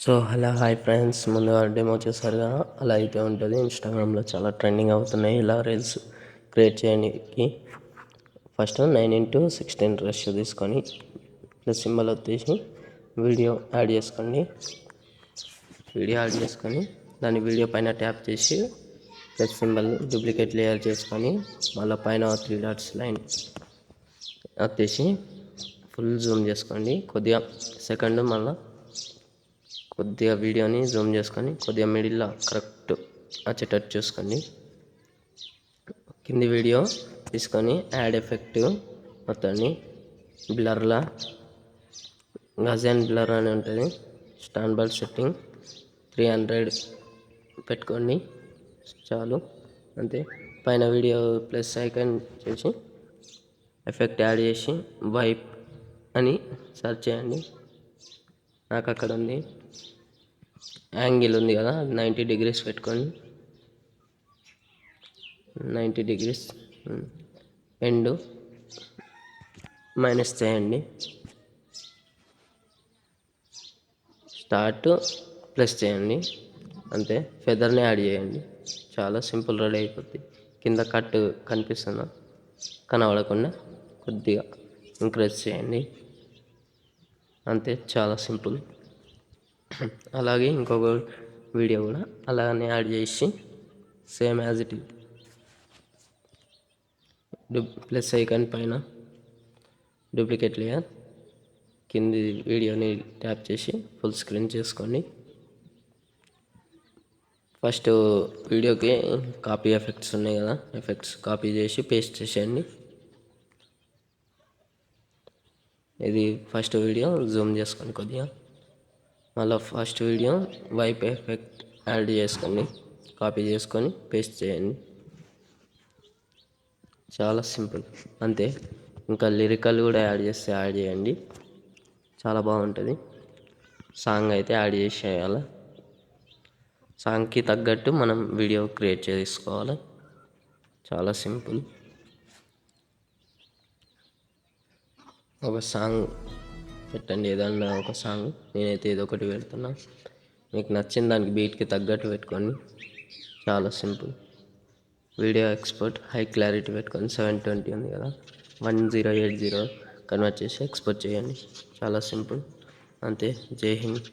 So hello hi friends, ముందుగా demo చేశారుగా అలా అయితే ఉంటుంది. ఇన్స్టాగ్రామ్లో చాలా ట్రెండింగ్ అవుతున్నాయి ఇలా రీల్స్ క్రియేట్ చేయడానికి. ఫస్ట్ 9:16 రేషియో తీసుకొని ప్లస్ సింబల్ వచ్చేసి వీడియో యాడ్ చేసుకోండి. దాని వీడియో పైన ట్యాప్ చేసి ప్లస్ సింబల్ డూప్లికేట్ లేయర్ చేసుకొని మళ్ళీ పైన 3 డాట్స్ లైన్ వచ్చేసి ఫుల్ జూమ్ చేసుకోండి. కొద్దిగా సెకండ్ మళ్ళీ కొద్దిగా వీడియోని జూమ్ చేసుకొని కొద్దిగా మిడిల్లో కరెక్ట్ వచ్చేటట్టు చూసుకోండి. కింది వీడియో తీసుకొని యాడ్ ఎఫెక్ట్ మొత్తాన్ని బ్లర్లా గజన్ బ్లర్ అని ఉంటుంది. స్టాండర్డ్ సెట్టింగ్ 300 పెట్టుకోండి చాలు, అంతే. పైన వీడియో ప్లస్ ఐకాన్ చేసి ఎఫెక్ట్ యాడ్ చేసి వైప్ అని సెర్చ్ చేయండి. నాకు అక్కడ ఉంది, యాంగిల్ ఉంది కదా, 90 degrees పెట్టుకొని 90 degrees ఎండ్ మైనస్ చేయండి. స్టార్ట్ ప్లస్ చేయండి, అంతే. ఫెదర్ని యాడ్ చేయండి, చాలా సింపుల్, రెడీ అయిపోద్ది. కింద కట్ కనిపిస్తుందా, కనబడకుండా కొద్దిగా ఇంక్రీజ్ చేయండి, అంతే. చాలా సింపుల్. అలాగే ఇంకొక వీడియో కూడా అలానే యాడ్ చేసి same as it is plus icon పైన డూప్లికేట్ లేయర్ కింది వీడియోని ట్యాప్ చేసి ఫుల్ స్క్రీన్ చేసుకోండి. ఫస్ట్ వీడియోకి కాపీ ఎఫెక్ట్స్ ఉన్నాయి కదా, ఎఫెక్ట్స్ కాపీ చేసి పేస్ట్ చేసేయండి. ఇది ఫస్ట్ వీడియో జూమ్ చేసుకోండి కొద్దిగా. మళ్ళీ first video wipe effect add చేసుకోండి, కాపీ చేసుకొని పేస్ట్ చేయండి. చాలా సింపుల్, అంతే. ఇంకా లిరికల్ కూడా యాడ్ చేయండి, చాలా బాగుంటుంది. సాంగ్ అయితే యాడ్ చేసేయాలి, సాంగ్కి తగ్గట్టు మనం వీడియో క్రియేట్ చేసుకోవాలి. చాలా సింపుల్. ఒక సాంగ్ పెట్టండి, ఏదన్నా ఒక సాంగ్. నేనైతే ఏదో ఒకటి పెడుతున్నా, మీకు నచ్చిన దానికి బీట్కి తగ్గట్టు పెట్టుకోండి. చాలా simple. Video export high clarity పెట్టుకొని 720 ఉంది కదా, 1080 కన్వర్ట్ చేసి ఎక్స్పోర్ట్ చేయండి. చాలా సింపుల్, అంతే. జై హింద్.